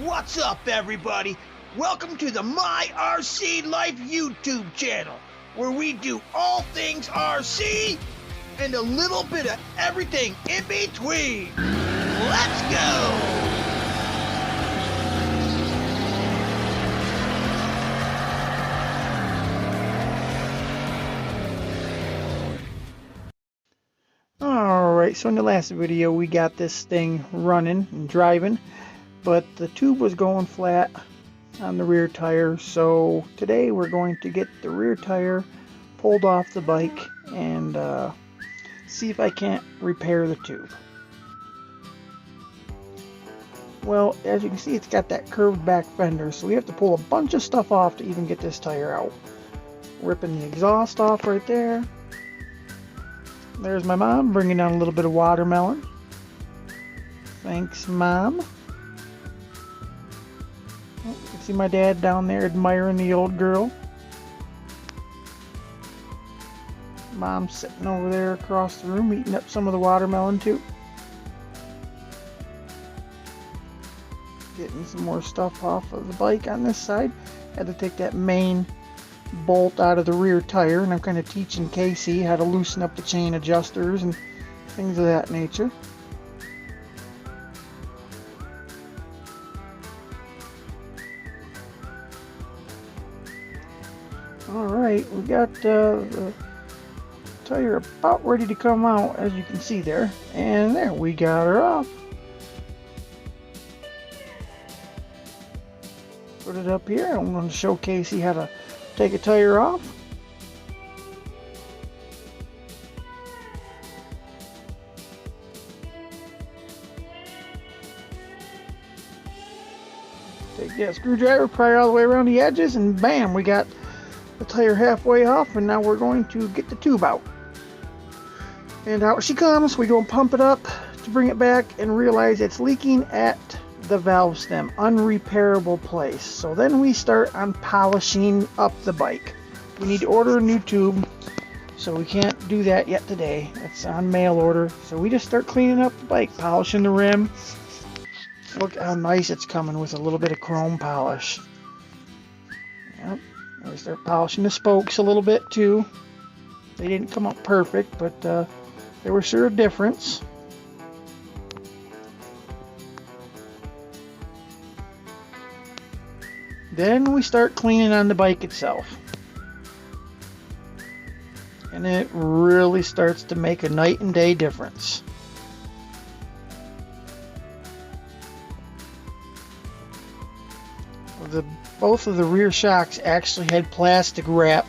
What's up, everybody? Welcome to the My RC Life YouTube channel, where we do all things RC and a little bit of everything in between. Let's go! Alright, so in the last video we got this thing running and driving, but the tube was going flat on the rear tire, so today we're going to get the rear tire pulled off the bike and see if I can't repair the tube. Well, as you can see, it's got that curved back fender, so we have to pull a bunch of stuff off to even get this tire out. Ripping the exhaust off right there. There's my mom bringing down a little bit of watermelon. Thanks, Mom. You can see my dad down there admiring the old girl. Mom's sitting over there across the room eating up some of the watermelon too. Getting some more stuff off of the bike on this side. Had to take that main bolt out of the rear tire, and I'm kind of teaching Casey how to loosen up the chain adjusters and things of that nature. Alright, we got the tire about ready to come out, as you can see there, and there we got her off. Put it up here. I'm going to show Casey how to take a tire off. Take that screwdriver, pry all the way around the edges, and bam, we got the tire halfway off, and now we're going to get the tube out. And out she comes. We go and pump it up to bring it back and realize it's leaking at the valve stem, unrepairable place. So then we start on polishing up the bike. We need to order a new tube, so we can't do that yet today. It's on mail order. So we just start cleaning up the bike, polishing the rim. Look how nice it's coming with a little bit of chrome polish. Yep. And we start polishing the spokes a little bit too. They didn't come out perfect, but they were sure a difference. Then we start cleaning on the bike itself. And it really starts to make a night and day difference. Both of the rear shocks actually had plastic wrap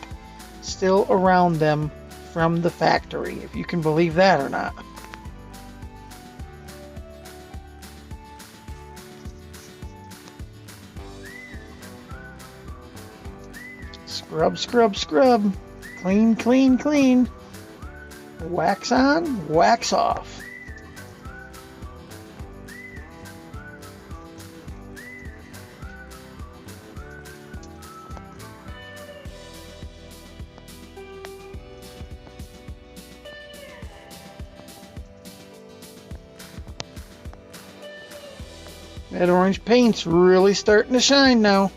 still around them from the factory, if you can believe that or not. Scrub, scrub, scrub. Clean, clean, clean. Wax on, wax off. That orange paint's really starting to shine now.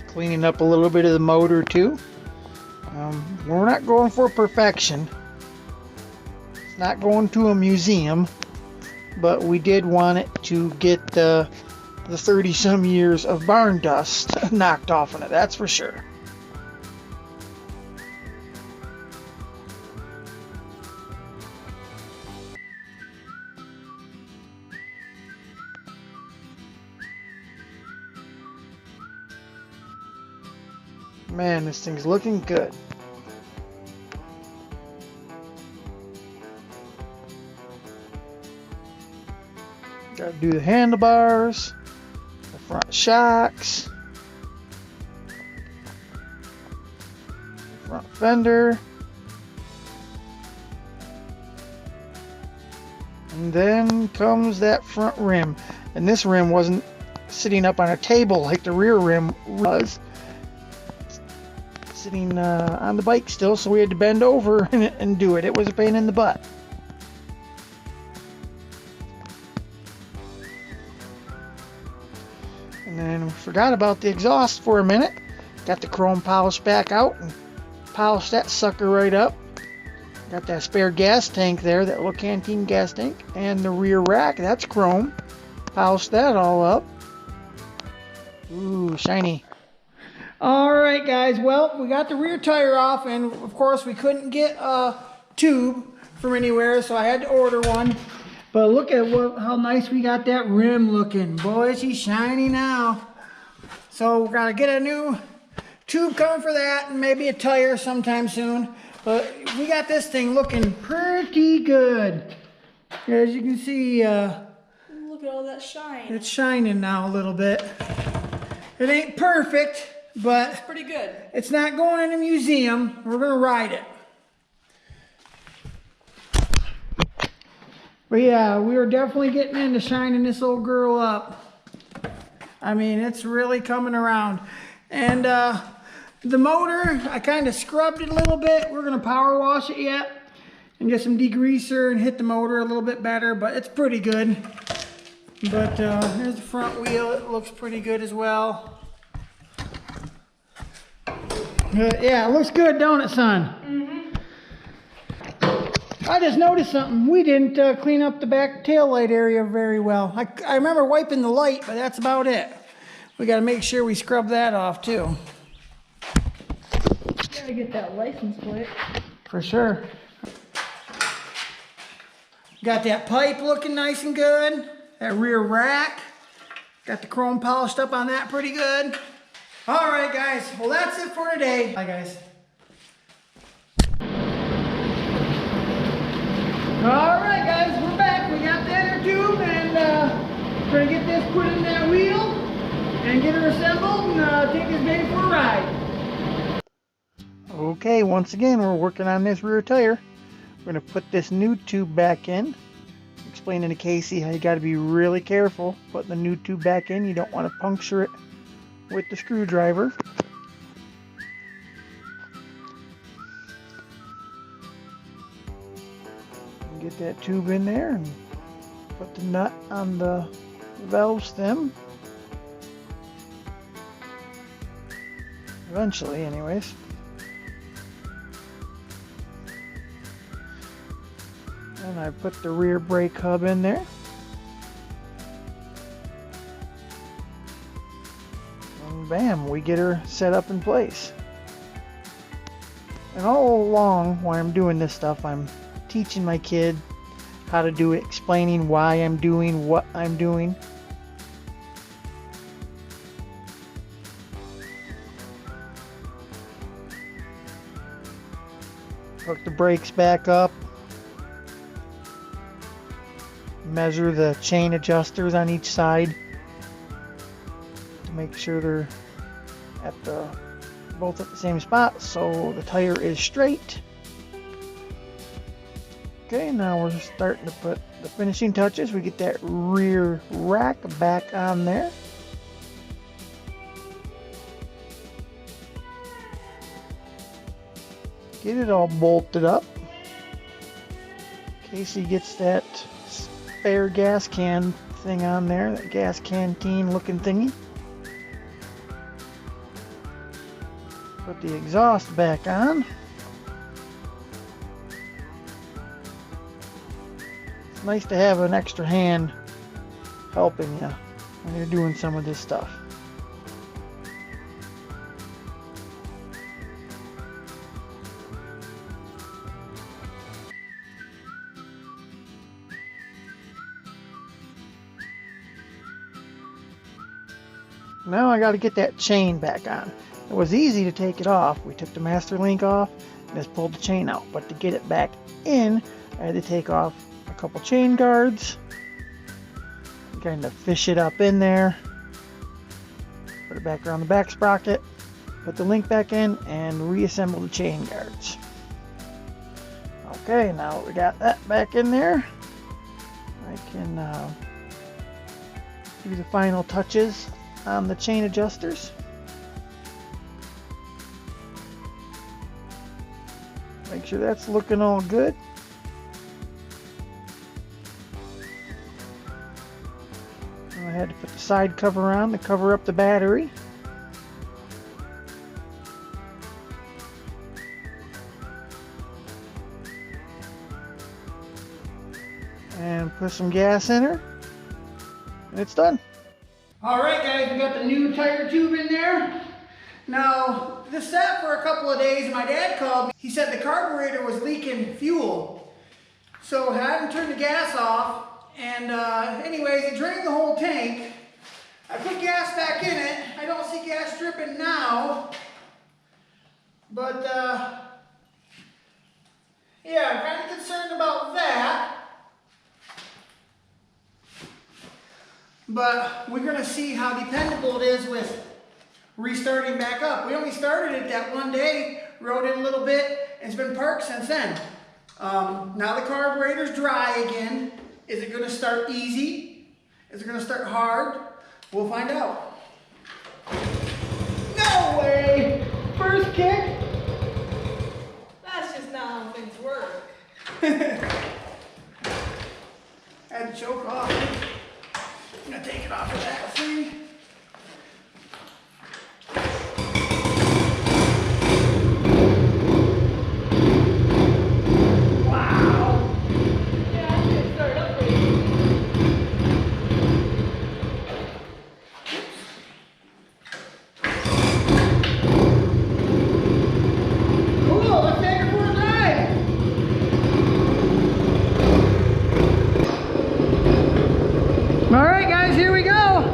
Cleaning up a little bit of the motor too. We're not going for perfection. It's not going to a museum, but we did want it to get the 30-some years of barn dust knocked off of it, that's for sure. Man, this thing's looking good. Gotta do the handlebars, the front shocks, front fender, and then comes that front rim. And this rim wasn't sitting up on a table like the rear rim was. sitting on the bike still, so we had to bend over and do it. It was a pain in the butt. And then forgot about the exhaust for a minute. Got the chrome polish back out and polished that sucker right up. Got that spare gas tank there, that little canteen gas tank, and the rear rack, that's chrome. Polished that all up. Ooh, shiny. Alright guys, well, we got the rear tire off, and of course we couldn't get a tube from anywhere, so I had to order one. But look at how nice we got that rim looking. Boy, is he shiny now. So we're gonna get a new tube coming for that, and maybe a tire sometime soon. But we got this thing looking pretty good. As you can see, look at all that shine. It's shining now a little bit. It ain't perfect, but it's pretty good. It's not going in a museum. We're gonna ride it. But yeah, we are definitely getting into shining this old girl up. I mean, it's really coming around. And the motor, I kind of scrubbed it a little bit. We're going to power wash it yet and get some degreaser and hit the motor a little bit better, but it's pretty good. But here's the front wheel. It looks pretty good as well. Yeah, it looks good, don't it, son? Mm-hmm. I just noticed something. We didn't clean up the back tail light area very well. I remember wiping the light, but that's about it. We got to make sure we scrub that off too. Gotta get that license plate. For sure. Got that pipe looking nice and good. That rear rack. Got the chrome polished up on that pretty good. Alright guys, well that's it for today. Bye guys. Alright guys, we're back. We got the inner tube and we're going to get this put in that wheel and get her assembled and take this baby for a ride. Okay, once again, we're working on this rear tire. We're going to put this new tube back in. Explaining to Casey how you got to be really careful putting the new tube back in. You don't want to puncture it with the screwdriver. Get that tube in there and put the nut on the valve stem. Eventually, anyways. And I put the rear brake hub in there. And bam, we get her set up in place. And all along while I'm doing this stuff, I'm teaching my kid how to do it, explaining why I'm doing what I'm doing. Hook the brakes back up. Measure the chain adjusters on each side to make sure they're both at the same spot so the tire is straight. Okay, now we're starting to put the finishing touches. We get that rear rack back on there. Get it all bolted up. Casey gets that spare gas can thing on there, that gas canteen looking thingy. Put the exhaust back on. It's nice to have an extra hand helping you when you're doing some of this stuff. Now I got to get that chain back on. It was easy to take it off. We took the master link off and just pulled the chain out. But to get it back in, I had to take off a couple chain guards. Kind of fish it up in there. Put it back around the back sprocket. Put the link back in and reassemble the chain guards. Okay, now we got that back in there. I can do the final touches on the chain adjusters. Make sure that's looking all good. I had to put the side cover on to cover up the battery. And put some gas in her. And it's done. Alright guys, we got the new tire tube in there. Now, this sat for a couple of days. My dad called me. He said the carburetor was leaking fuel. So I had him turn the gas off. And anyways, it drained the whole tank. I put gas back in it. I don't see gas dripping now. But yeah, I'm kind of concerned about that. But we're going to see how dependable it is with restarting back up. We only started it that one day, rode it a little bit, and it's been parked since then. Now the carburetor's dry again. Is it going to start easy? Is it going to start hard? We'll find out. No way! First kick? That's just not how things work. Had to choke off. I'm going to take it off of that thing. Alright guys, here we go!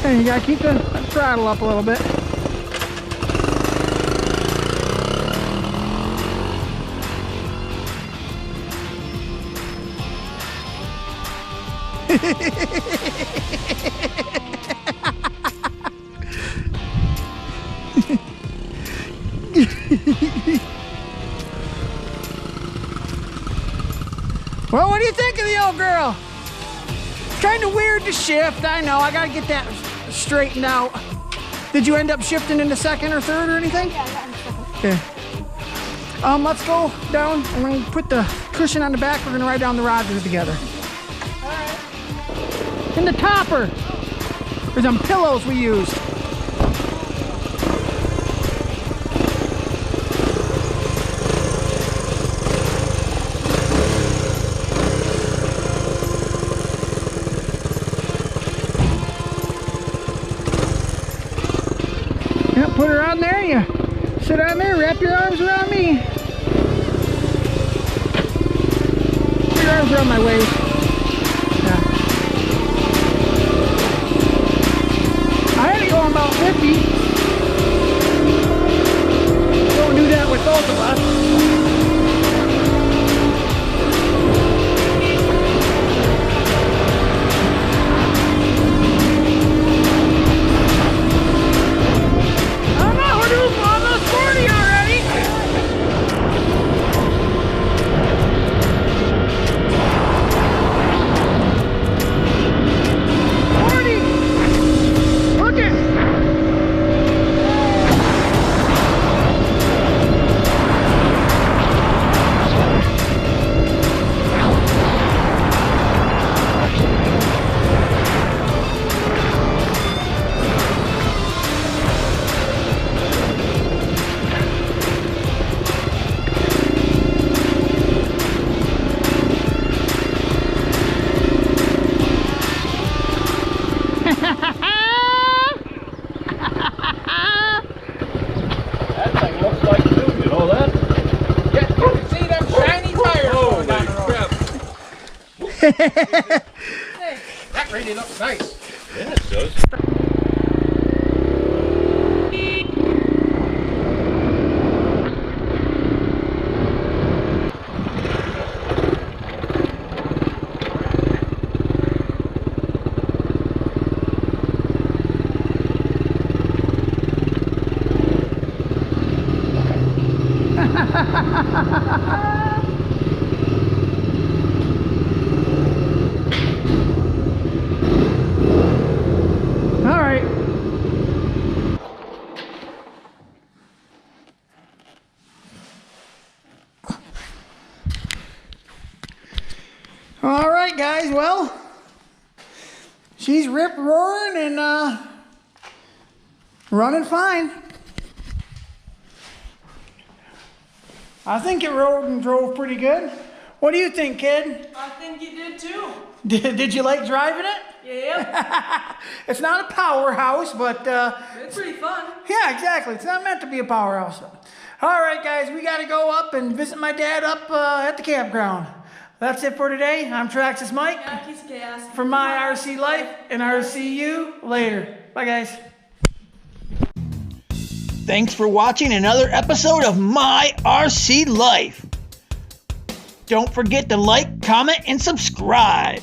And you gotta keep the throttle up a little bit. Well, what do you think of the old girl? It's kind of weird to shift. I know. I got to get that straightened out. Did you end up shifting into second or third or anything? Yeah, I got in second. Okay. Let's go down. I'm going to put the cushion on the back. We're going to ride down the Rogers together. All right. In the topper. There's some pillows we used. Yeah, put her on there. You sit on there, wrap your arms around me. Put your arms around my waist. Yeah. I had to go about 50. Don't do that with both of us. That really looks nice. Yeah, it does. All right, guys. Well, she's rip roaring and running fine. I think it rode and drove pretty good. What do you think, kid? I think you did too. Did you like driving it? Yeah. It's not a powerhouse, but It's pretty fun. yeah, exactly. It's not meant to be a powerhouse. All right, guys, we got to go up and visit my dad up at the campground. That's it for today. I'm Traxxas Mike Jackie's Chaos. from My RC Life, and I'll see you later. Bye, guys. Thanks for watching another episode of My RC Life. Don't forget to like, comment, and subscribe.